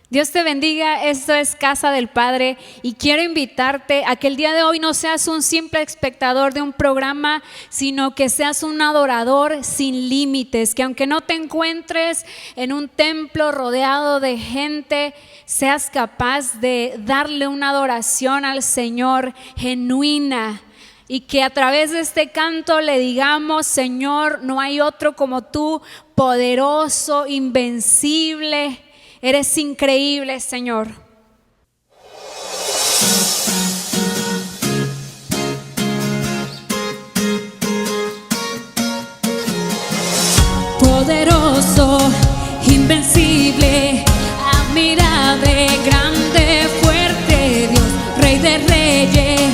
Dios te bendiga, esto es Casa del Padre y quiero invitarte a que el día de hoy no seas un simple espectador de un programa, sino que seas un adorador sin límites, que aunque no te encuentres en un templo rodeado de gente, seas capaz de darle una adoración al Señor genuina. Y que a través de este canto le digamos: Señor, no hay otro como tú, poderoso, invencible. Eres increíble, Señor. Poderoso, invencible, admirable, grande, fuerte Dios, Rey de reyes,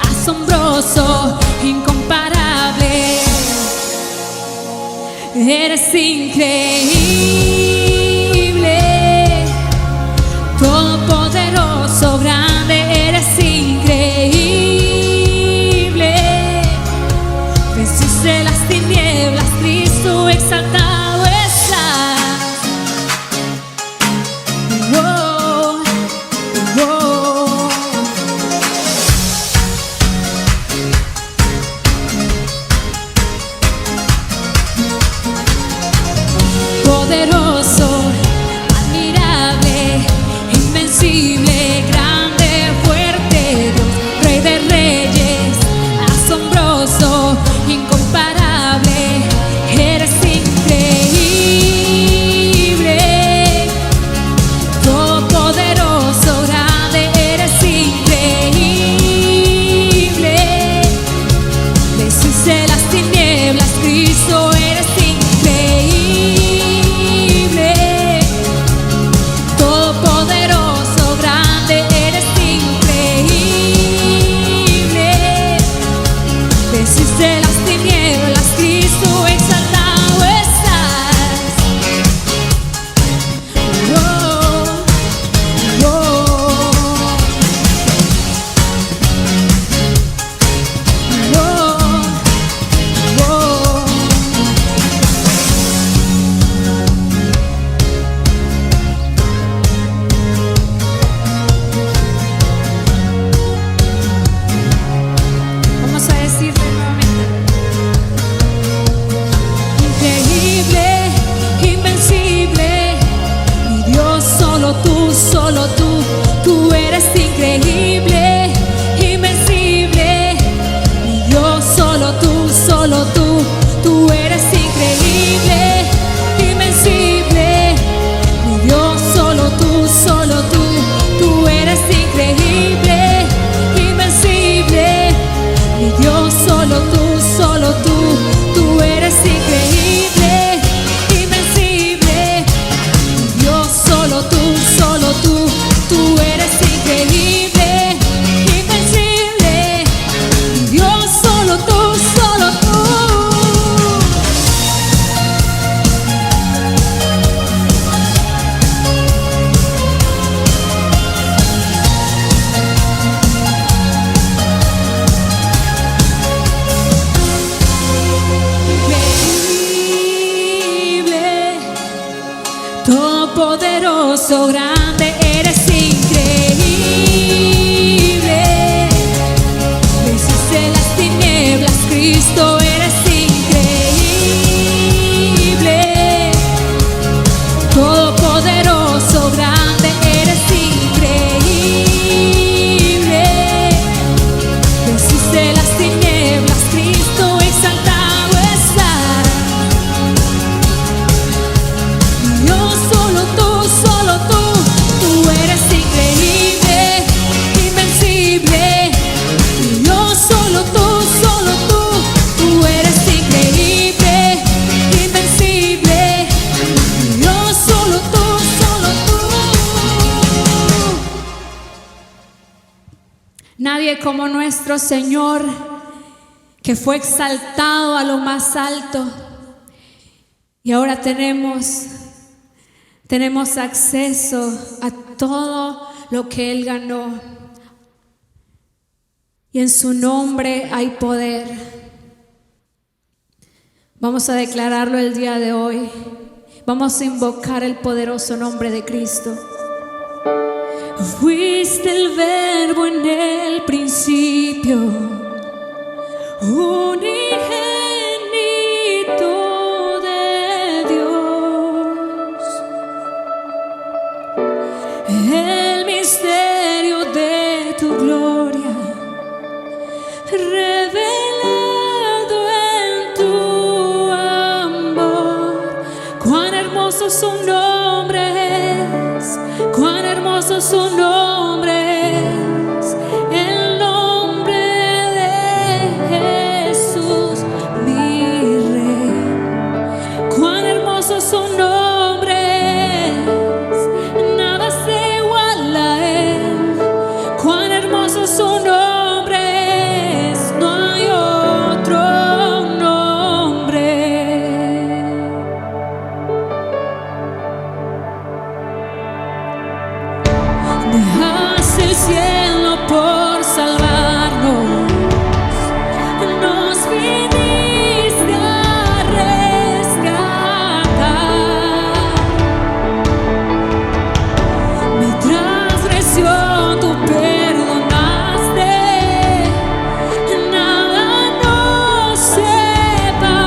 asombroso, incomparable. Eres increíble, todopoderoso, grande, eres increíble. Venciste las tinieblas, Cristo exaltado estás. Oh, oh. Poderoso, admirable, invencible, grande, fuerte Dios, Rey de reyes, asombroso, incomparable. Eres increíble, todopoderoso, grande, eres increíble. Venciste las tinieblas, Cristo, eres increíble, todopoderoso, grande, eres increíble. Venciste las tinieblas, Cristo exaltado estás. Oh, oh, oh, oh. Vamos a decirle nuevamente: increíble, invencible, mi Dios, solo tú, tú eres increíble, invencible, mi Dios, solo tú, tú eres increíble, invencible, mi Dios, solo tú, tú eres increíble, invencible, mi Dios, solo tú, tú eres increíble, invencible, mi Dios, solo tú, tú eres increíble, invencible, mi Dios, solo tú, solo tú. Increíble, todopoderoso, grande, eres increíble. Venciste las tinieblas, Cristo, eres increíble. Todopoderoso, grande, eres increíble. Venciste las tinieblas, Cristo exaltado estás. Dios, solo tú, tú eres increíble, invencible. Dios, solo tú, tú eres increíble, invencible. Dios, solo tú, nadie como nuestro Señor, que fue exaltado a lo más alto. Y ahora tenemos acceso a todo lo que Él ganó. Y en su nombre hay poder. Vamos a declararlo el día de hoy. Vamos a invocar el poderoso nombre de Cristo. Fuiste el verbo en el principio, unigénito de Dios. El misterio de tu gloria revelado en tu amor. Cuán hermoso su nombre es, cuán hermoso su nombre es, el nombre de Jesús, mi Rey. Cuán hermoso su nombre es, nada se iguala a él. Cuán hermoso su nombre es, no hay otro nombre. Dejaste el cielo por salvarnos, nos viniste a rescatar. Mi transgresión tú perdonaste, nada nos separará.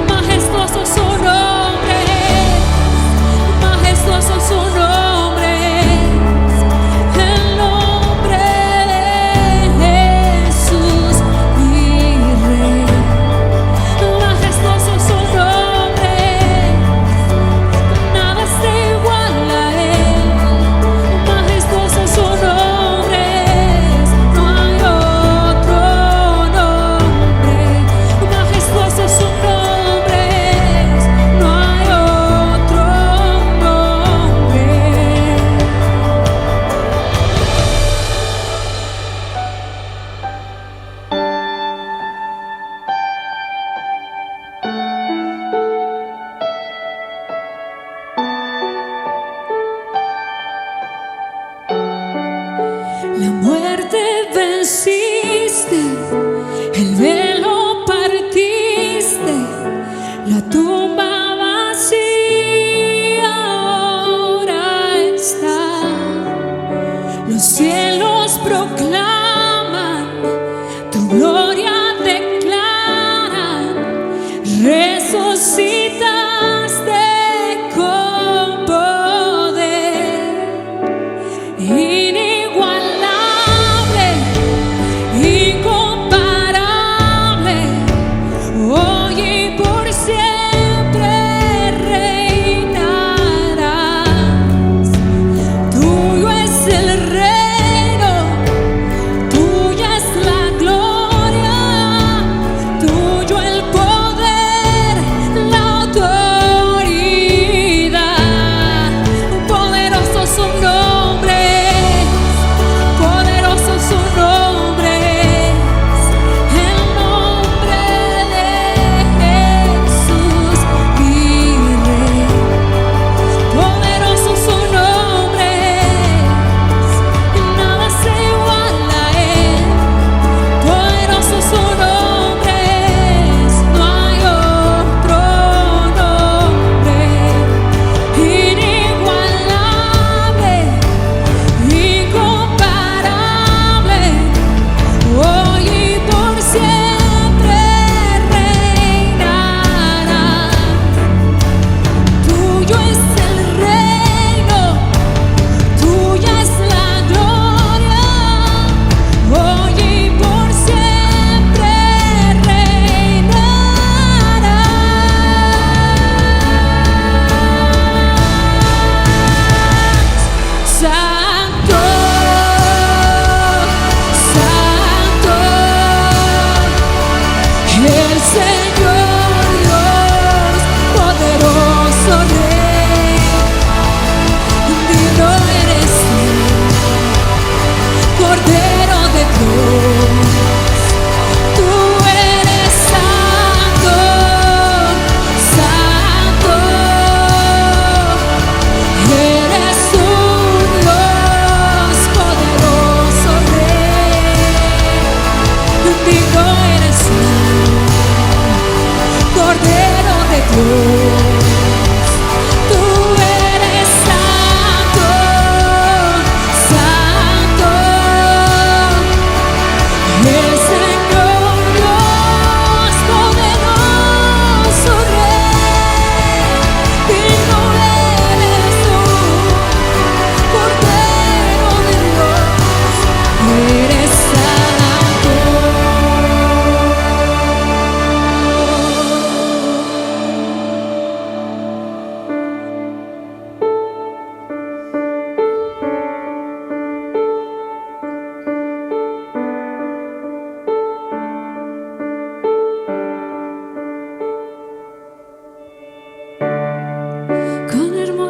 Majestuoso su nombre, majestuoso su nombre.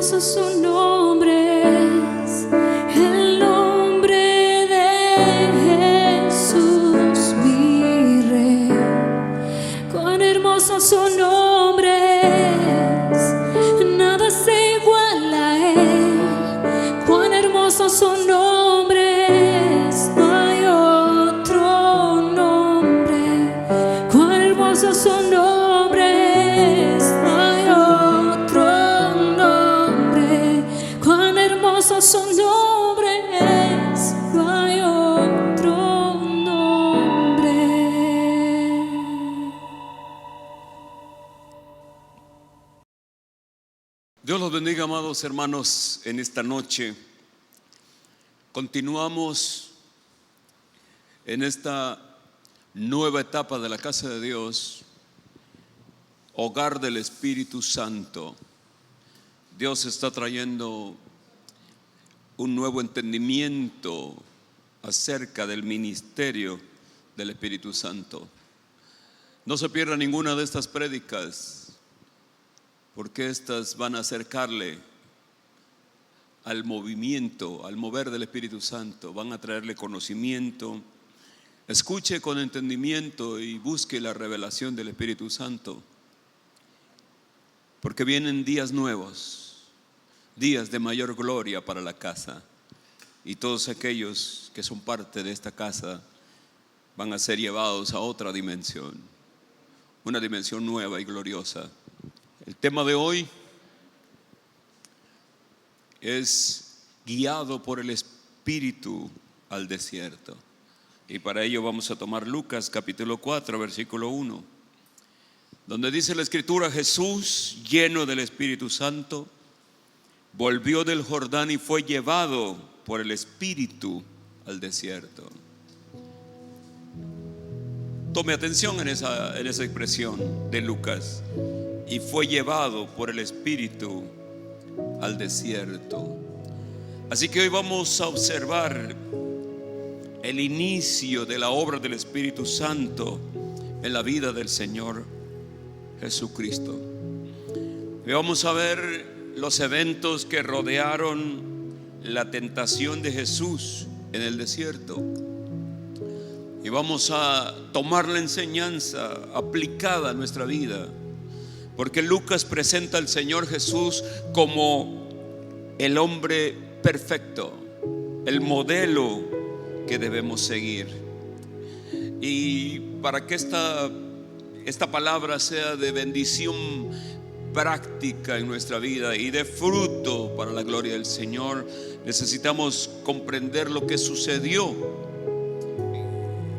hermoso su nombre es, el nombre de Jesús mi Rey. Cuán hermoso su nombre es, nada se iguala a él. Cuán hermoso su nombre es, no hay otro nombre. Cuán hermoso su nombre es, no hay otro nombre. Cuán hermoso su nombre es, no hay otro nombre. Dios los bendiga, amados hermanos, en esta noche. Continuamos en esta nueva etapa de la casa de Dios, hogar del Espíritu Santo. Dios está trayendo un nuevo entendimiento acerca del ministerio del Espíritu Santo. No se pierda ninguna de estas prédicas, porque estas van a acercarle al movimiento, al mover del Espíritu Santo, van a traerle conocimiento. Escuche con entendimiento y busque la revelación del Espíritu Santo, porque vienen días nuevos, días de mayor gloria para la casa, y todos aquellos que son parte de esta casa van a ser llevados a otra dimensión, una dimensión nueva y gloriosa. El tema de hoy es guiado por el Espíritu al desierto. Y para ello vamos a tomar Lucas capítulo 4, versículo 1, donde dice la Escritura: Jesús, lleno del Espíritu Santo, volvió del Jordán y fue llevado por el Espíritu al desierto. Tome atención en esa expresión de Lucas: y fue llevado por el Espíritu al desierto. Así que hoy vamos a observar el inicio de la obra del Espíritu Santo en la vida del Señor Jesucristo. Y vamos a ver los eventos que rodearon la tentación de Jesús en el desierto. Y vamos a tomar la enseñanza aplicada a nuestra vida, porque Lucas presenta al Señor Jesús como el hombre perfecto, el modelo que debemos seguir. Y para que esta palabra sea de bendición práctica en nuestra vida y de fruto para la gloria del Señor, necesitamos comprender lo que sucedió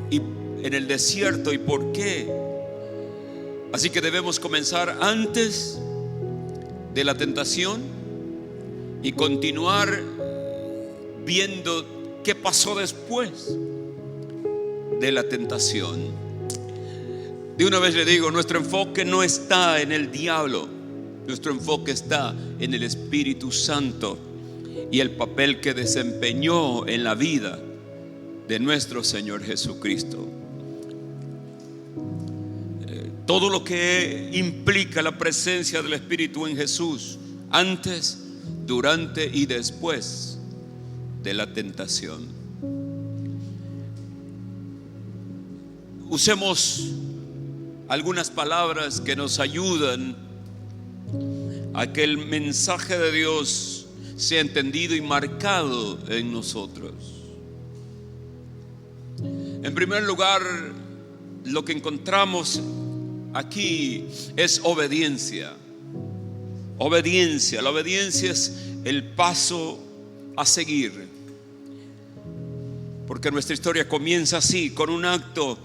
en el desierto y por qué. Así que debemos comenzar antes de la tentación y continuar viendo qué pasó después de la tentación. De una vez le digo, nuestro enfoque no está en el diablo, nuestro enfoque está en el Espíritu Santo y el papel que desempeñó en la vida de nuestro Señor Jesucristo. Todo lo que implica la presencia del Espíritu en Jesús, antes, durante y después de la tentación. Usemos algunas palabras que nos ayudan a que el mensaje de Dios sea entendido y marcado en nosotros. En primer lugar, lo que encontramos aquí es obediencia. Obediencia. La obediencia es el paso a seguir, porque nuestra historia comienza así, con un acto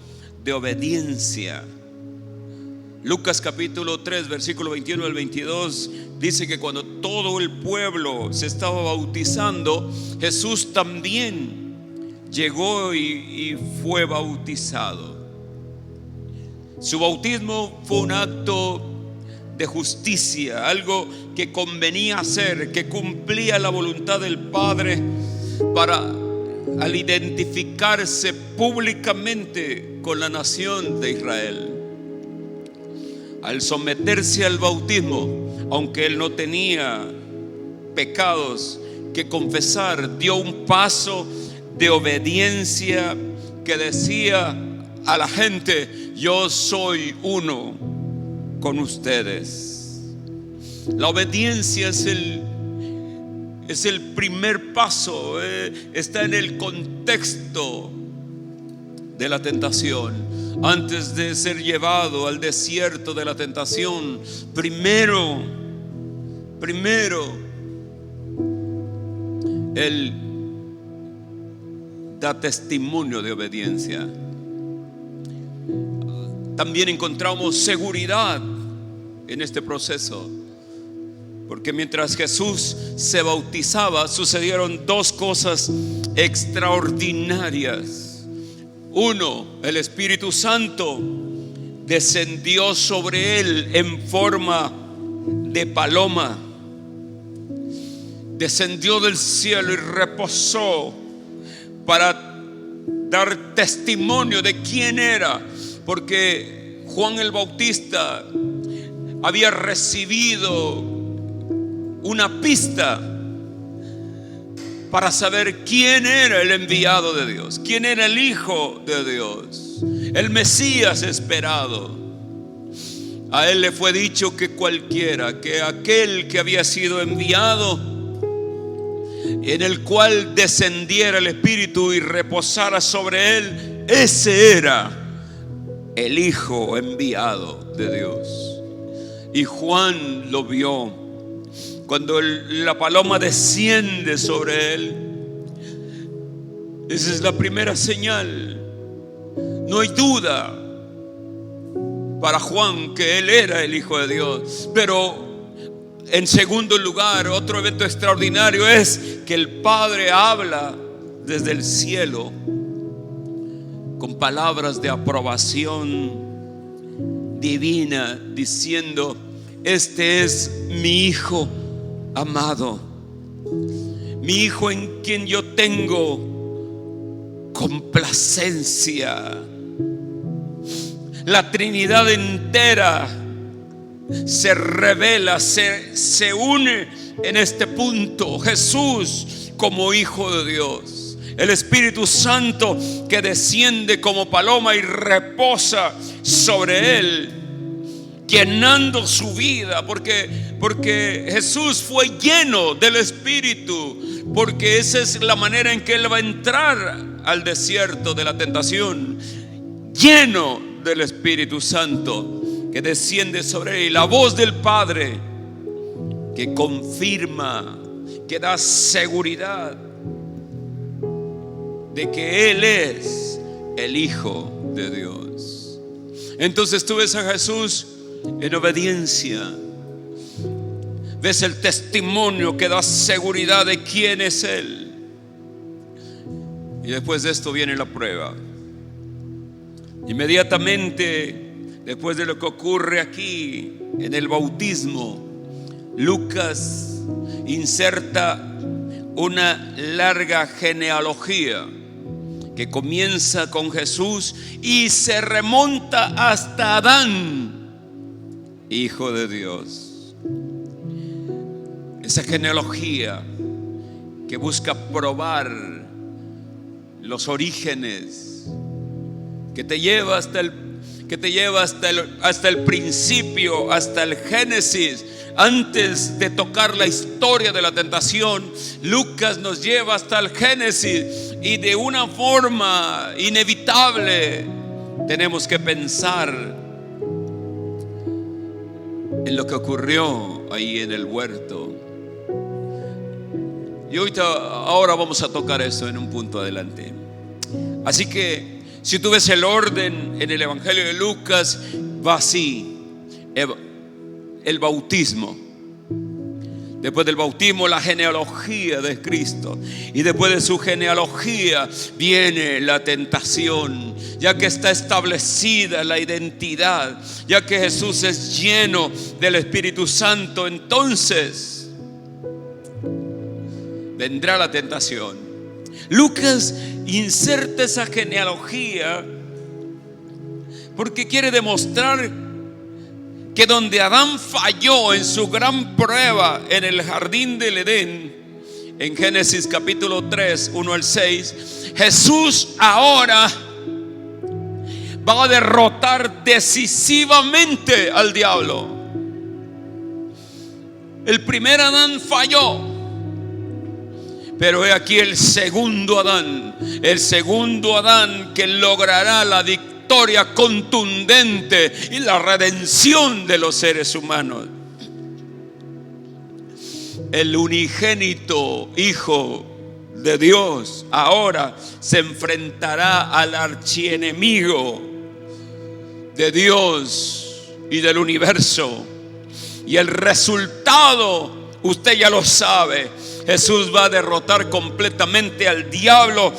de obediencia. Lucas capítulo 3, versículo 21 al 22 dice que cuando todo el pueblo se estaba bautizando, Jesús también llegó y fue bautizado. Su bautismo fue un acto de justicia, algo que convenía hacer, que cumplía la voluntad del Padre al identificarse públicamente con la nación de Israel. Al someterse al bautismo, aunque él no tenía pecados que confesar, dio un paso de obediencia que decía a la gente: yo soy uno con ustedes. La obediencia es el primer paso, está en el contexto de la tentación. Antes de ser llevado al desierto de la tentación, primero Él da testimonio de obediencia. También encontramos seguridad en este proceso, porque mientras Jesús se bautizaba, sucedieron dos cosas extraordinarias. Uno, el Espíritu Santo descendió sobre él en forma de paloma. Descendió del cielo y reposó para dar testimonio de quién era, porque Juan el Bautista había recibido una pista para saber quién era el enviado de Dios, quién era el Hijo de Dios, el Mesías esperado. A él le fue dicho que cualquiera, que aquel que había sido enviado, en el cual descendiera el Espíritu y reposara sobre él, ese era el Hijo enviado de Dios. Y Juan lo vio. Cuando la paloma desciende sobre él, esa es la primera señal. No hay duda para Juan que él era el Hijo de Dios. Pero en segundo lugar, otro evento extraordinario es que el Padre habla desde el cielo con palabras de aprobación divina, diciendo: este es mi Hijo amado, mi Hijo en quien yo tengo complacencia. La Trinidad entera se revela, se une en este punto. Jesús como Hijo de Dios, el Espíritu Santo que desciende como paloma y reposa sobre él, llenando su vida, porque Jesús fue lleno del Espíritu, porque esa es la manera en que él va a entrar al desierto de la tentación, lleno del Espíritu Santo que desciende sobre él, y la voz del Padre que confirma, que da seguridad de que él es el Hijo de Dios. Entonces tú ves a Jesús en obediencia, ves el testimonio que da seguridad de quién es él. Y después de esto viene la prueba. Inmediatamente después de lo que ocurre aquí en el bautismo, Lucas inserta una larga genealogía que comienza con Jesús y se remonta hasta Adán, Hijo de Dios. Esa genealogía que busca probar los orígenes, que te lleva hasta el principio, hasta el Génesis. Antes de tocar la historia de la tentación, Lucas nos lleva hasta el Génesis, y de una forma inevitable tenemos que pensar en lo que ocurrió ahí en el huerto. Y ahora vamos a tocar eso en un punto adelante. Así que si tú ves el orden en el Evangelio de Lucas, va así: el bautismo, después del bautismo la genealogía de Cristo, y después de su genealogía viene la tentación. Ya que está establecida la identidad, ya que Jesús es lleno del Espíritu Santo, entonces vendrá la tentación. Lucas inserta esa genealogía porque quiere demostrar que donde Adán falló en su gran prueba en el jardín del Edén, en Génesis capítulo 3, 1 al 6, Jesús ahora va a derrotar decisivamente al diablo. El primer Adán falló, pero he aquí el segundo Adán que logrará la victoria contundente y la redención de los seres humanos. El unigénito Hijo de Dios ahora se enfrentará al archienemigo de Dios y del universo. Y el resultado, usted ya lo sabe. Jesús va a derrotar completamente al diablo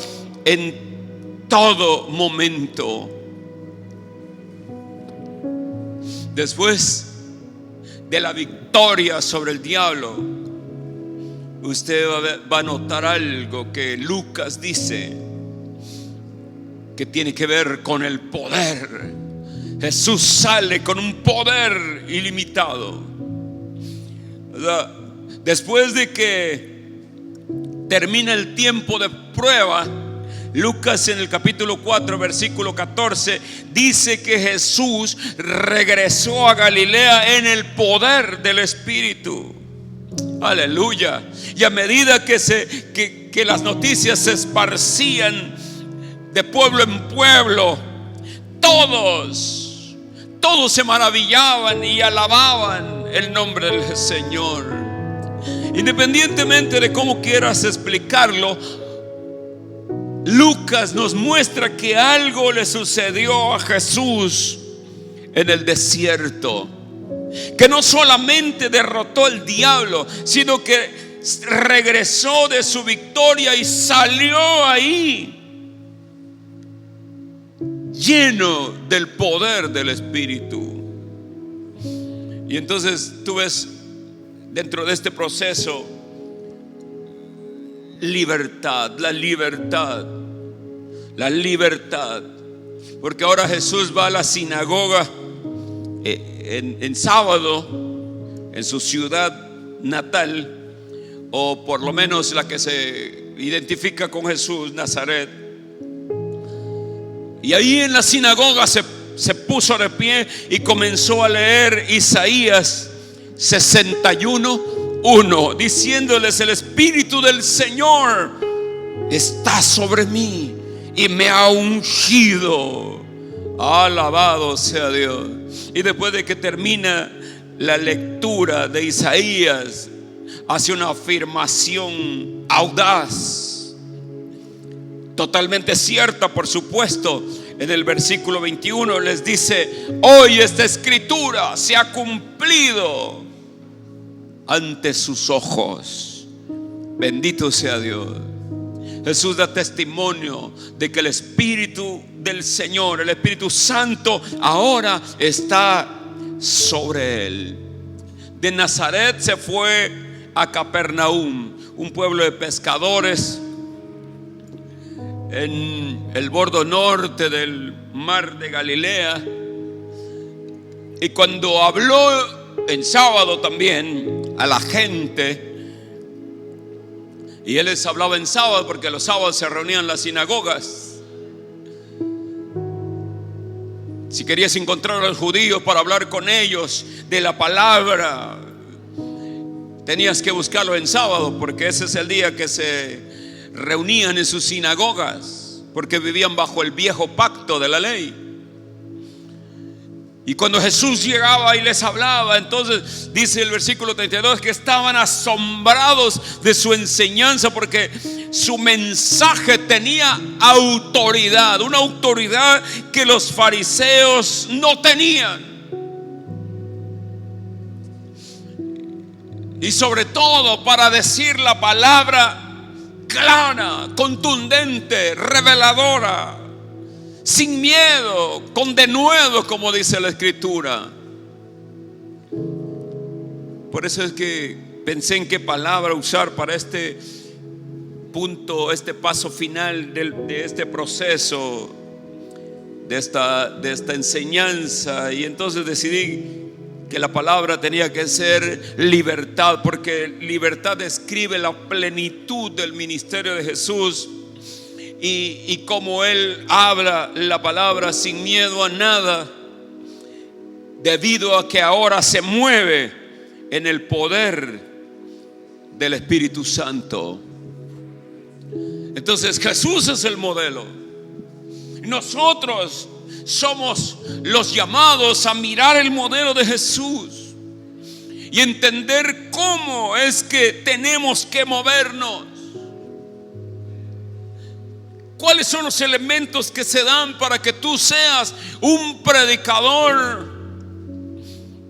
en todo momento. Después de la victoria sobre el diablo, usted va a notar algo que Lucas dice que tiene que ver con el poder. Jesús sale con un poder ilimitado. Después de que termina el tiempo de prueba, Lucas en el capítulo 4 versículo 14 dice que Jesús regresó a Galilea en el poder del Espíritu. Aleluya. Y a medida que las noticias se esparcían de pueblo en pueblo, todos se maravillaban y alababan el nombre del Señor. Independientemente de cómo quieras explicarlo, Lucas nos muestra que algo le sucedió a Jesús en el desierto, que no solamente derrotó al diablo, sino que regresó de su victoria y salió ahí lleno del poder del Espíritu. Y entonces tú ves dentro de este proceso la libertad, porque ahora Jesús va a la sinagoga en sábado en su ciudad natal, o por lo menos la que se identifica con Jesús, Nazaret. Y ahí en la sinagoga se puso de pie y comenzó a leer Isaías 61:1, diciéndoles: el Espíritu del Señor está sobre mí y me ha ungido. Alabado sea Dios. Y después de que termina la lectura de Isaías, hace una afirmación audaz, totalmente cierta, por supuesto. En el versículo 21 les dice: hoy esta escritura se ha cumplido ante sus ojos. Bendito sea Dios. Jesús da testimonio de que el Espíritu del Señor, el Espíritu Santo, ahora está sobre él. De Nazaret se fue a Capernaum, un pueblo de pescadores en el bordo norte del mar de Galilea. Y cuando habló en sábado también a la gente, y él les hablaba en sábado porque los sábados se reunían en las sinagogas. Si querías encontrar a los judíos para hablar con ellos de la palabra, tenías que buscarlo en sábado, porque ese es el día que se reunían en sus sinagogas, porque vivían bajo el viejo pacto de la ley. Y cuando Jesús llegaba y les hablaba, entonces dice el versículo 32 que estaban asombrados de su enseñanza, porque su mensaje tenía autoridad, una autoridad que los fariseos no tenían. Y sobre todo para decir la palabra clara, contundente, reveladora, sin miedo, con denuedo, como dice la Escritura. Por eso es que pensé en qué palabra usar para este punto, este paso final de este proceso, de esta enseñanza. Y entonces decidí que la palabra tenía que ser libertad, porque libertad describe la plenitud del ministerio de Jesús. Y como Él habla la palabra sin miedo a nada, debido a que ahora se mueve en el poder del Espíritu Santo. Entonces Jesús es el modelo. Nosotros somos los llamados a mirar el modelo de Jesús y entender cómo es que tenemos que movernos. ¿Cuáles son los elementos que se dan para que tú seas un predicador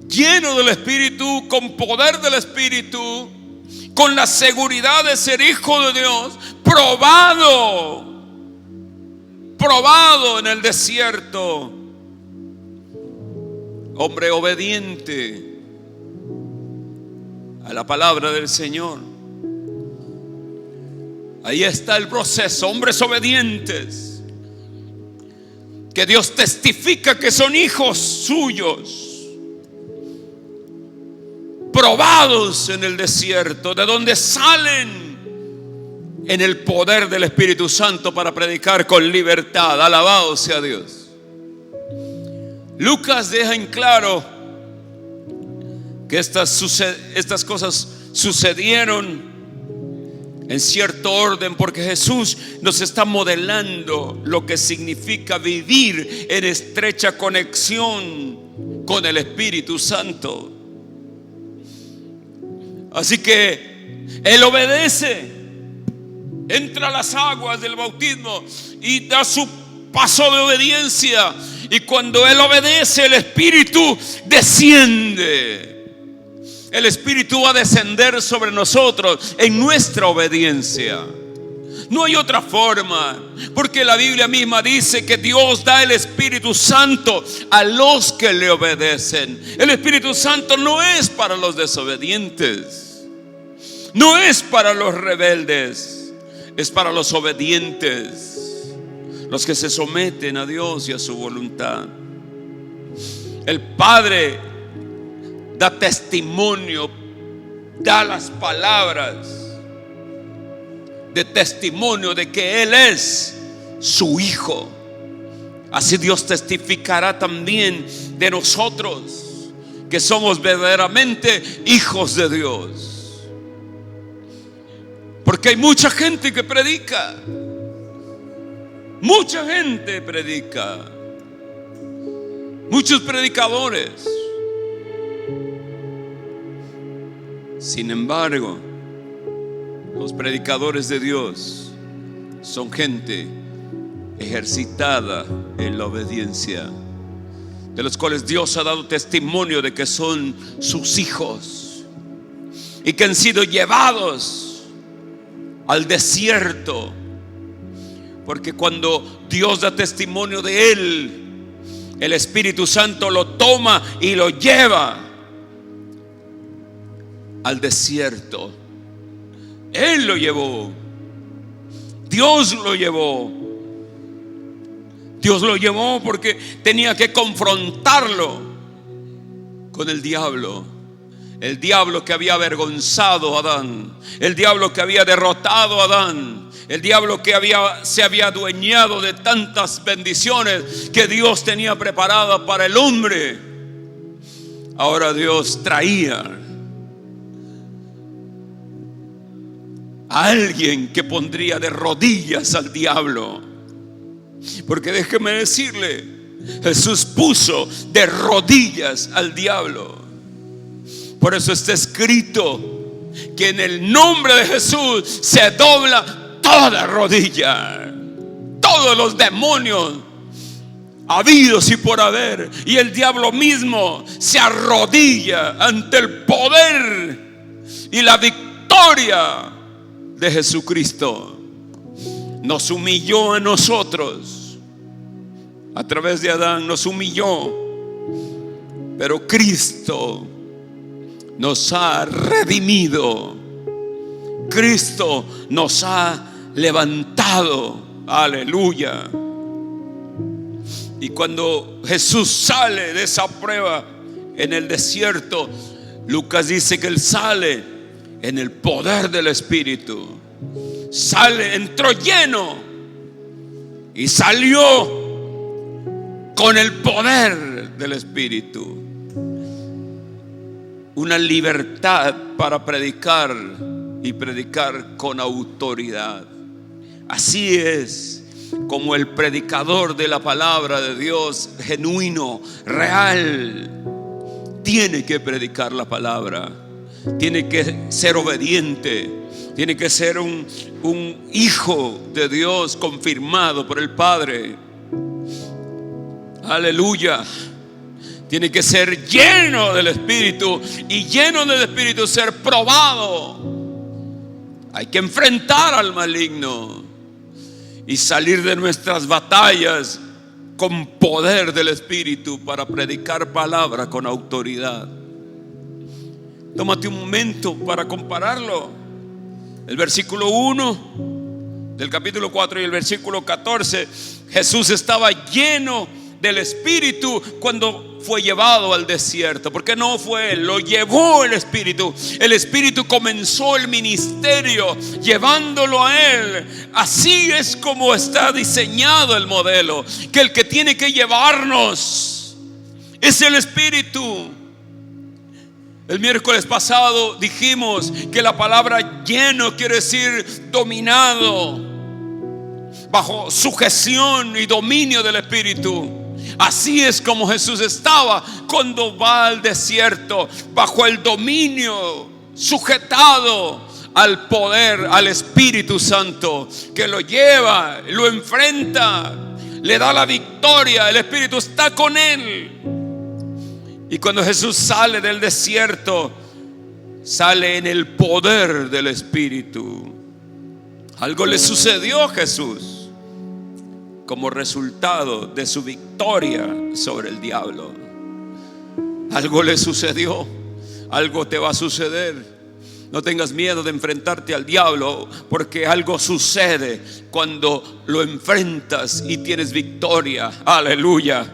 lleno del Espíritu, con poder del Espíritu, con la seguridad de ser hijo de Dios, probado en el desierto, hombre obediente a la palabra del Señor? Ahí está el proceso, hombres obedientes que Dios testifica que son hijos suyos, probados en el desierto, de donde salen en el poder del Espíritu Santo para predicar con libertad. Alabado sea Dios. Lucas deja en claro que estas cosas sucedieron en cierto orden, porque Jesús nos está modelando lo que significa vivir en estrecha conexión con el Espíritu Santo. Así que Él obedece, entra a las aguas del bautismo y da su paso de obediencia. Y cuando Él obedece, el Espíritu desciende. El Espíritu va a descender sobre nosotros en nuestra obediencia. No hay otra forma, porque la Biblia misma dice que Dios da el Espíritu Santo a los que le obedecen. El Espíritu Santo no es para los desobedientes, no es para los rebeldes, es para los obedientes, los que se someten a Dios y a su voluntad. El Padre da testimonio, da las palabras de testimonio de que Él es su Hijo. Así Dios testificará también de nosotros, que somos verdaderamente hijos de Dios. Porque hay mucha gente que predica, mucha gente predica, muchos predicadores. Sin embargo, los predicadores de Dios son gente ejercitada en la obediencia, de los cuales Dios ha dado testimonio de que son sus hijos y que han sido llevados al desierto. Porque cuando Dios da testimonio de Él, el Espíritu Santo lo toma y lo lleva al desierto. Él lo llevó. Dios lo llevó. Dios lo llevó porque tenía que confrontarlo con el diablo. El diablo que había avergonzado a Adán, el diablo que había derrotado a Adán, el diablo que se había adueñado de tantas bendiciones que Dios tenía preparadas para el hombre. Ahora Dios traía a alguien que pondría de rodillas al diablo. Porque déjeme decirle, Jesús puso de rodillas al diablo. Por eso está escrito que en el nombre de Jesús se dobla toda rodilla, todos los demonios habidos y por haber, y el diablo mismo se arrodilla ante el poder y la victoria de Jesucristo. Nos humilló a nosotros a través de Adán, nos humilló, pero Cristo nos ha redimido. Cristo nos ha levantado. Aleluya. Y cuando Jesús sale de esa prueba, en el desierto, Lucas dice que él sale en el poder del Espíritu. Entró lleno y salió con el poder del Espíritu. Una libertad para predicar y predicar con autoridad. Así es como el predicador de la palabra de Dios genuino, real, tiene que predicar la palabra. Tiene que ser obediente. Tiene que ser un hijo de Dios confirmado por el Padre. Aleluya. Tiene que ser lleno del Espíritu, y lleno del Espíritu ser probado. Hay que enfrentar al maligno y salir de nuestras batallas con poder del Espíritu para predicar palabra con autoridad. Tómate un momento para compararlo. El versículo 1 del capítulo 4 y el versículo 14. Jesús estaba lleno del Espíritu cuando fue llevado al desierto. Porque no fue él, lo llevó el Espíritu. El Espíritu comenzó el ministerio llevándolo a él. Así es como está diseñado el modelo, que el que tiene que llevarnos es el Espíritu. El miércoles pasado dijimos que la palabra lleno quiere decir dominado, bajo sujeción y dominio del Espíritu. Así es como Jesús estaba cuando va al desierto, bajo el dominio, sujetado al poder, al Espíritu Santo, que lo lleva, lo enfrenta, le da la victoria. El Espíritu está con él. Y cuando Jesús sale del desierto, sale en el poder del Espíritu. Algo le sucedió a Jesús como resultado de su victoria sobre el diablo. Algo le sucedió, algo te va a suceder. No tengas miedo de enfrentarte al diablo, porque algo sucede cuando lo enfrentas y tienes victoria. Aleluya.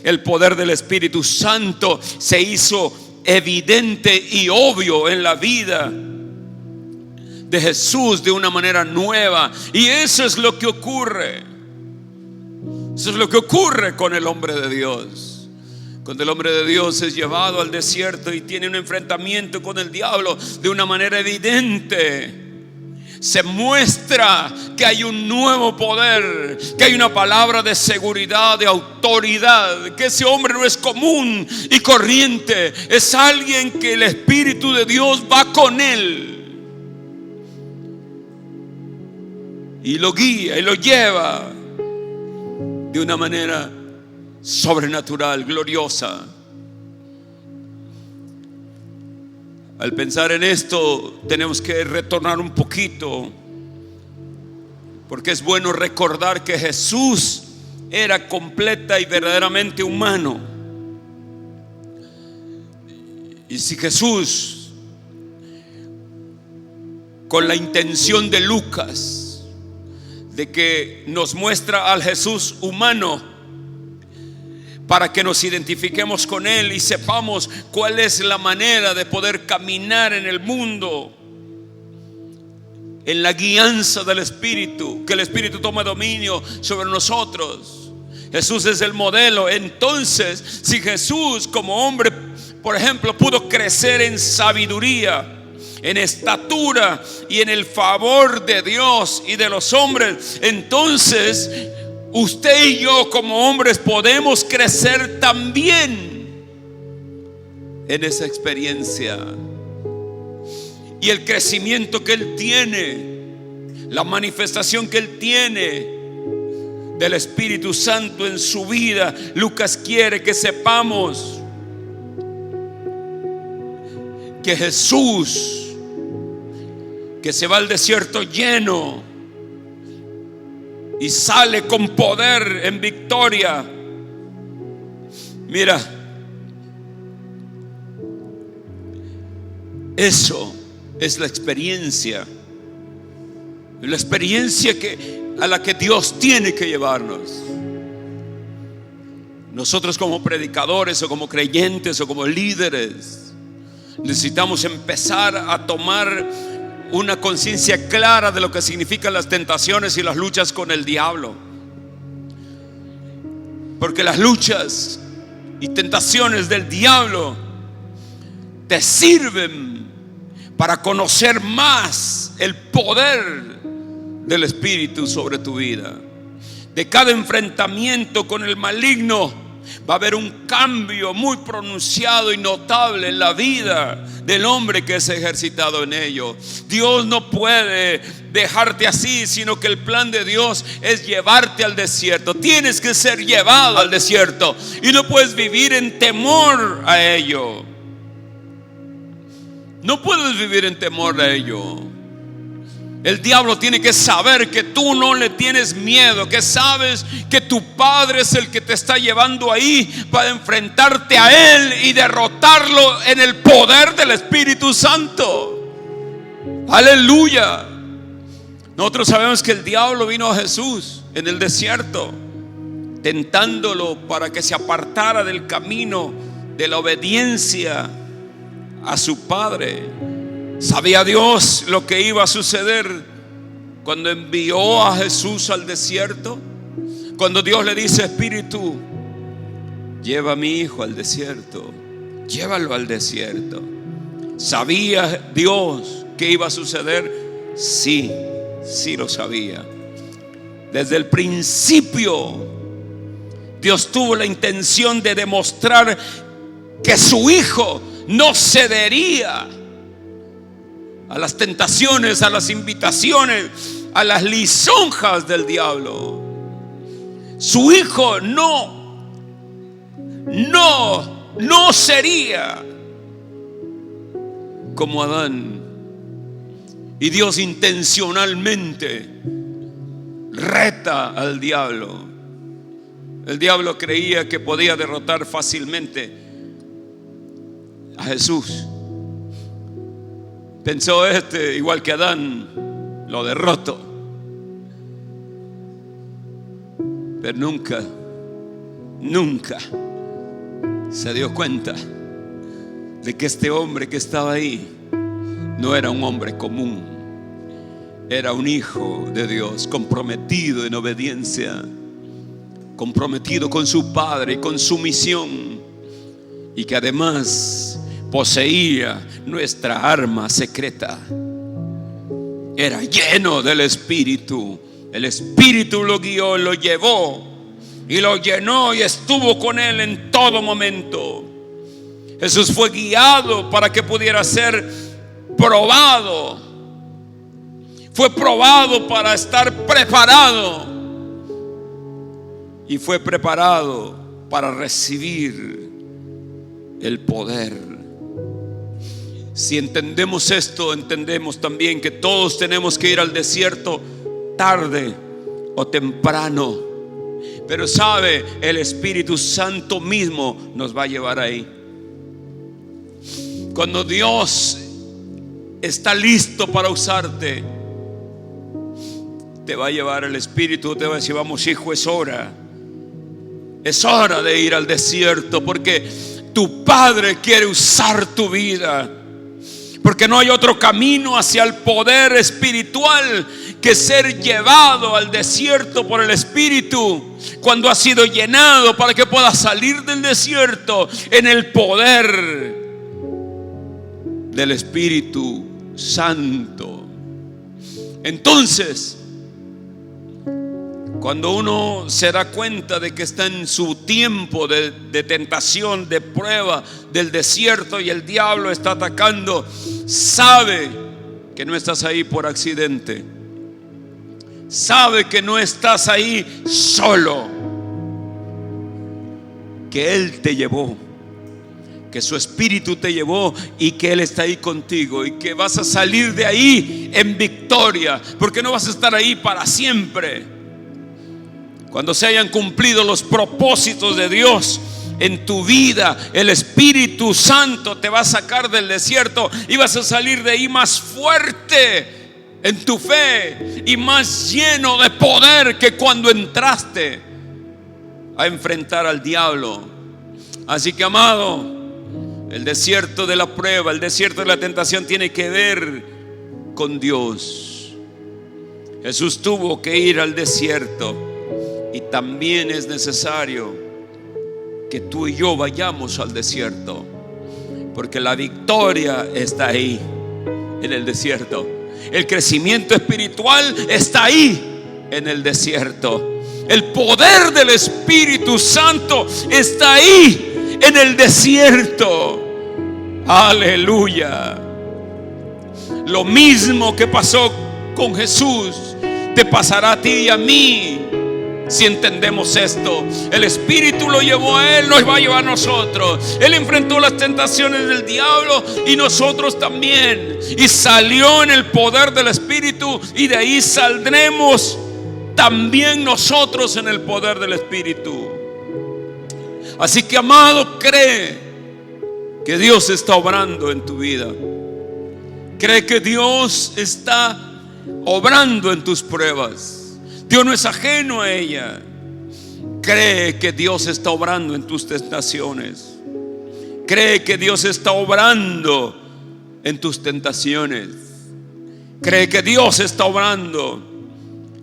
El poder del Espíritu Santo se hizo evidente y obvio en la vida de Jesús de una manera nueva. Y eso es lo que ocurre. Eso es lo que ocurre con el hombre de Dios. Cuando el hombre de Dios es llevado al desierto y tiene un enfrentamiento con el diablo de una manera evidente, se muestra que hay un nuevo poder, que hay una palabra de seguridad, de autoridad, que ese hombre no es común y corriente, es alguien que el Espíritu de Dios va con él y lo guía y lo lleva de una manera sobrenatural, gloriosa. Al pensar en esto, tenemos que retornar un poquito, porque es bueno recordar que Jesús era completa y verdaderamente humano. Y si Jesús, con la intención de Lucas, de que nos muestra al Jesús humano, para que nos identifiquemos con él y sepamos cuál es la manera de poder caminar en el mundo, en la guianza del Espíritu, que el Espíritu tome dominio sobre nosotros. Jesús es el modelo. Entonces, si Jesús como hombre, por ejemplo, pudo crecer en sabiduría, en estatura y en el favor de Dios y de los hombres, entonces usted y yo como hombres podemos crecer también en esa experiencia. Y el crecimiento que él tiene, la manifestación que él tiene del Espíritu Santo en su vida, Lucas quiere que sepamos que Jesús, que se va al desierto lleno y sale con poder en victoria. Mira, eso es la experiencia a la que Dios tiene que llevarnos. Nosotros como predicadores o como creyentes o como líderes necesitamos empezar a tomar una conciencia clara de lo que significan las tentaciones y las luchas con el diablo. Porque las luchas y tentaciones del diablo te sirven para conocer más el poder del Espíritu sobre tu vida. De cada enfrentamiento con el maligno va a haber un cambio muy pronunciado y notable en la vida del hombre que es ejercitado en ello. Dios no puede dejarte así, sino que el plan de Dios es llevarte al desierto. Tienes que ser llevado al desierto y no puedes vivir en temor a ello. No puedes vivir en temor a ello. El diablo tiene que saber que tú no le tienes miedo, que sabes que tu Padre es el que te está llevando ahí para enfrentarte a Él y derrotarlo en el poder del Espíritu Santo. Aleluya. Nosotros sabemos que el diablo vino a Jesús en el desierto, tentándolo para que se apartara del camino de la obediencia a su Padre. ¿Sabía Dios lo que iba a suceder cuando envió a Jesús al desierto? Cuando Dios le dice: Espíritu, lleva a mi hijo al desierto, llévalo al desierto. ¿Sabía Dios que iba a suceder? Sí, sí lo sabía. Desde el principio Dios tuvo la intención de demostrar que su hijo no cedería a las tentaciones, a las invitaciones, a las lisonjas del diablo. Su hijo no sería como Adán. Y Dios intencionalmente reta al diablo. El diablo creía que podía derrotar fácilmente a Jesús. Pensó igual que Adán, lo derroto. Pero nunca se dio cuenta de que este hombre que estaba ahí no era un hombre común. Era un hijo de Dios, comprometido en obediencia, comprometido con su Padre y con su misión, y que además poseía nuestra arma secreta. Era lleno del Espíritu. El Espíritu lo guió, lo llevó y lo llenó y estuvo con él en todo momento. Jesús fue guiado para que pudiera ser probado. Fue probado para estar preparado. Y fue preparado para recibir el poder. Si entendemos esto, entendemos también que todos tenemos que ir al desierto tarde o temprano. Pero sabe, el Espíritu Santo mismo nos va a llevar ahí. Cuando Dios está listo para usarte, te va a llevar el Espíritu, te va a decir: vamos, hijo, es hora de ir al desierto, porque tu Padre quiere usar tu vida. Porque no hay otro camino hacia el poder espiritual que ser llevado al desierto por el Espíritu, cuando has sido llenado, para que puedas salir del desierto en el poder del Espíritu Santo. Entonces, cuando uno se da cuenta de que está en su tiempo de tentación, de prueba, del desierto, y el diablo está atacando, sabe que no estás ahí por accidente. Sabe que no estás ahí solo, que Él te llevó, que su Espíritu te llevó y que Él está ahí contigo, y que vas a salir de ahí en victoria, porque no vas a estar ahí para siempre. Cuando se hayan cumplido los propósitos de Dios en tu vida, el Espíritu Santo te va a sacar del desierto y vas a salir de ahí más fuerte en tu fe y más lleno de poder que cuando entraste a enfrentar al diablo. Así que, amado, el desierto de la prueba, el desierto de la tentación tiene que ver con Dios. Jesús tuvo que ir al desierto, y también es necesario que tú y yo vayamos al desierto, porque la victoria está ahí, en el desierto. El crecimiento espiritual está ahí, en el desierto. El poder del Espíritu Santo está ahí, en el desierto. Aleluya. Lo mismo que pasó con Jesús te pasará a ti y a mí, si entendemos esto. El Espíritu lo llevó a Él, nos va a llevar a nosotros. Él enfrentó las tentaciones del diablo y nosotros también, y salió en el poder del Espíritu, y de ahí saldremos también nosotros en el poder del Espíritu. Así que, amado, cree que Dios está obrando en tu vida. Cree que Dios está obrando en tus pruebas. Dios no es ajeno a ella. Cree que Dios está obrando en tus tentaciones. Cree que Dios está obrando en tus tentaciones. Cree que Dios está obrando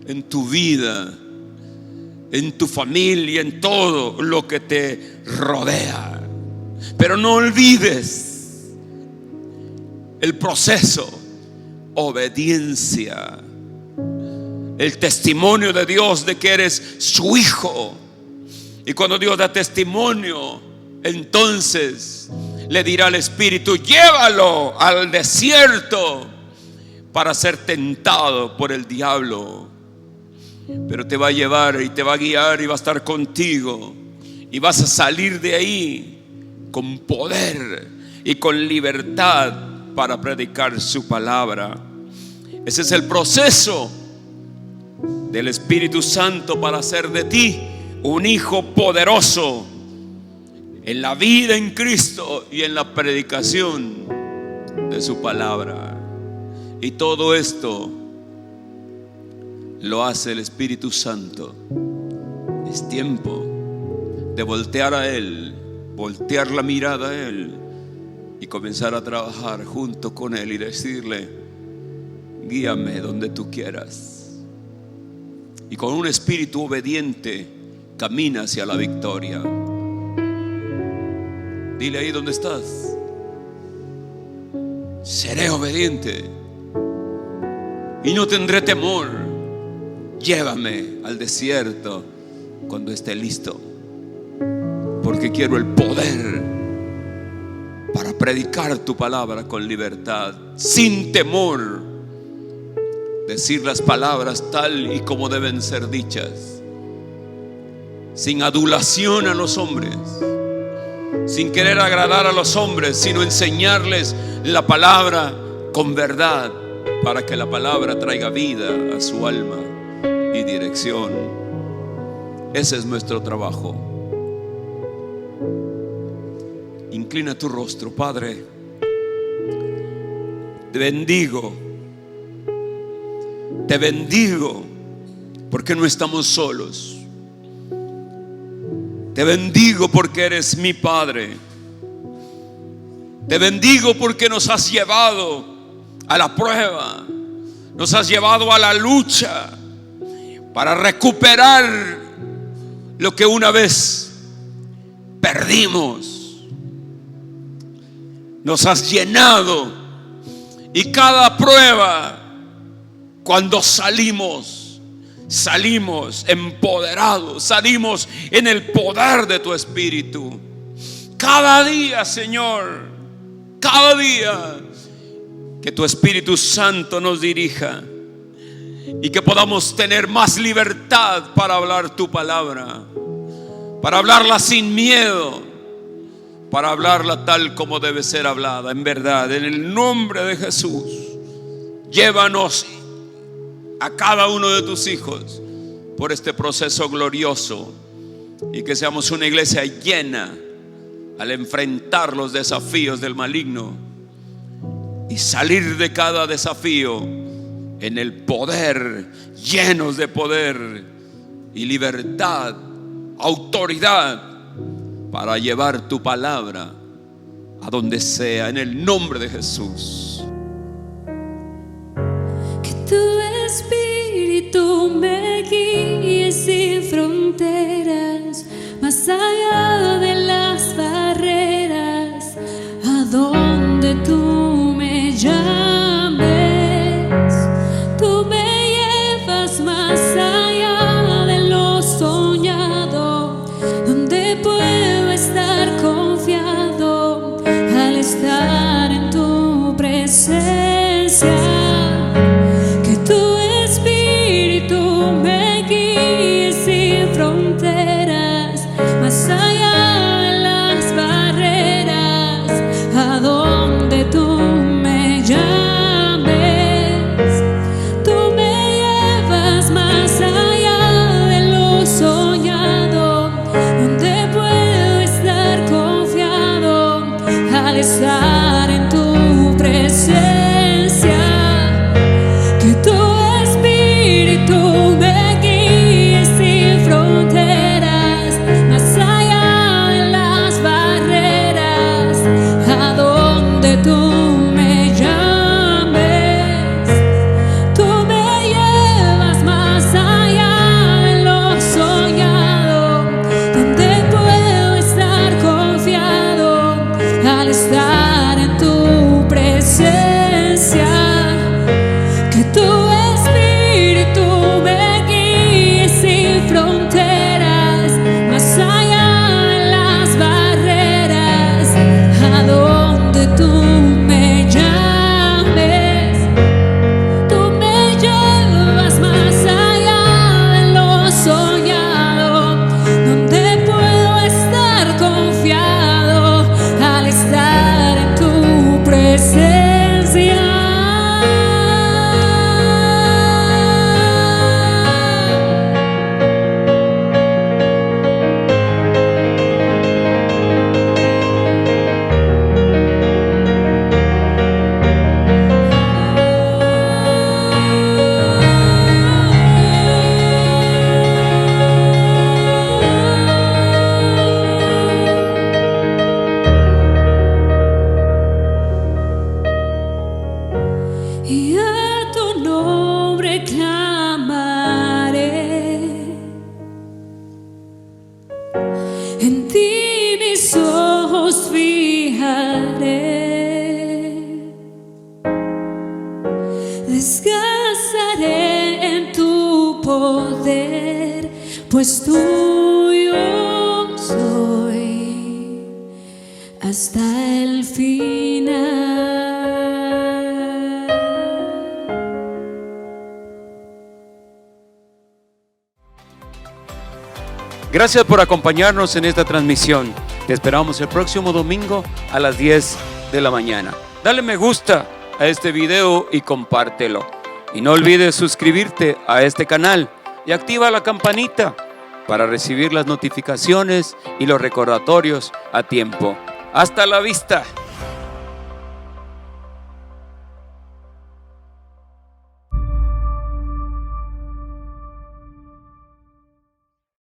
en tu vida, en tu familia, en todo lo que te rodea. Pero no olvides el proceso: obediencia, el testimonio de Dios de que eres su hijo. Y cuando Dios da testimonio, entonces le dirá al Espíritu: llévalo al desierto para ser tentado por el diablo. Pero te va a llevar y te va a guiar y va a estar contigo, y vas a salir de ahí con poder y con libertad para predicar su palabra. Ese es el proceso del Espíritu Santo para hacer de ti un hijo poderoso en la vida en Cristo y en la predicación de su palabra. Y todo esto lo hace el Espíritu Santo. Es tiempo de voltear a Él, voltear la mirada a Él y comenzar a trabajar junto con Él y decirle: guíame donde tú quieras. Y con un espíritu obediente camina hacia la victoria. Dile ahí donde estás: seré obediente y no tendré temor. Llévame al desierto cuando esté listo, porque quiero el poder para predicar tu palabra con libertad, sin temor. Decir las palabras tal y como deben ser dichas, sin adulación a los hombres, sin querer agradar a los hombres, sino enseñarles la palabra con verdad, para que la palabra traiga vida a su alma y dirección. Ese es nuestro trabajo. Inclina tu rostro. Padre, te bendigo porque no estamos solos. Te bendigo porque eres mi Padre. Te bendigo porque nos has llevado a la prueba, nos has llevado a la lucha para recuperar lo que una vez perdimos. Nos has llenado, y cada prueba, cuando salimos empoderados, salimos en el poder de tu Espíritu. Cada día, Señor, cada día, que tu Espíritu Santo nos dirija y que podamos tener más libertad para hablar tu palabra, para hablarla sin miedo, para hablarla tal como debe ser hablada, en verdad. En el nombre de Jesús, llévanos a cada uno de tus hijos por este proceso glorioso, y que seamos una iglesia llena al enfrentar los desafíos del maligno y salir de cada desafío en el poder, llenos de poder y libertad autoridad para llevar tu palabra a donde sea, en el nombre de Jesús. Que tu espíritu me guíe sin fronteras, más allá de las barreras, a donde tú me llames. Tú me llevas más allá de lo soñado, donde puedo estar confiado al estar en tu presencia. Que tu espíritu me guíe sin fronteras, más allá de las barreras, a donde tú me llames. Tú me llevas más allá de lo soñado, donde puedo estar confiado al estar en tu presencia. Que tu espíritu me guíe sin fronteras, más allá de las barreras, a donde tú me llames. Tú me llevas más allá de lo soñado, donde puedo estar confiado al estar en tu presencia. Que tu espíritu me guíe sin fronteras, más allá de las barreras, a donde tú me llames. Tú me llevas más allá de lo soñado, donde puedo estar confiado al estar en tu presencia. Y a tu nombre clamaré, en ti mis ojos fijaré, descansaré en tu poder, pues tuyo soy hasta el final. Gracias por acompañarnos en esta transmisión. Te esperamos el próximo domingo a las 10 de la mañana. Dale me gusta a este video y compártelo. Y no olvides suscribirte a este canal y activa la campanita para recibir las notificaciones y los recordatorios a tiempo. Hasta la vista.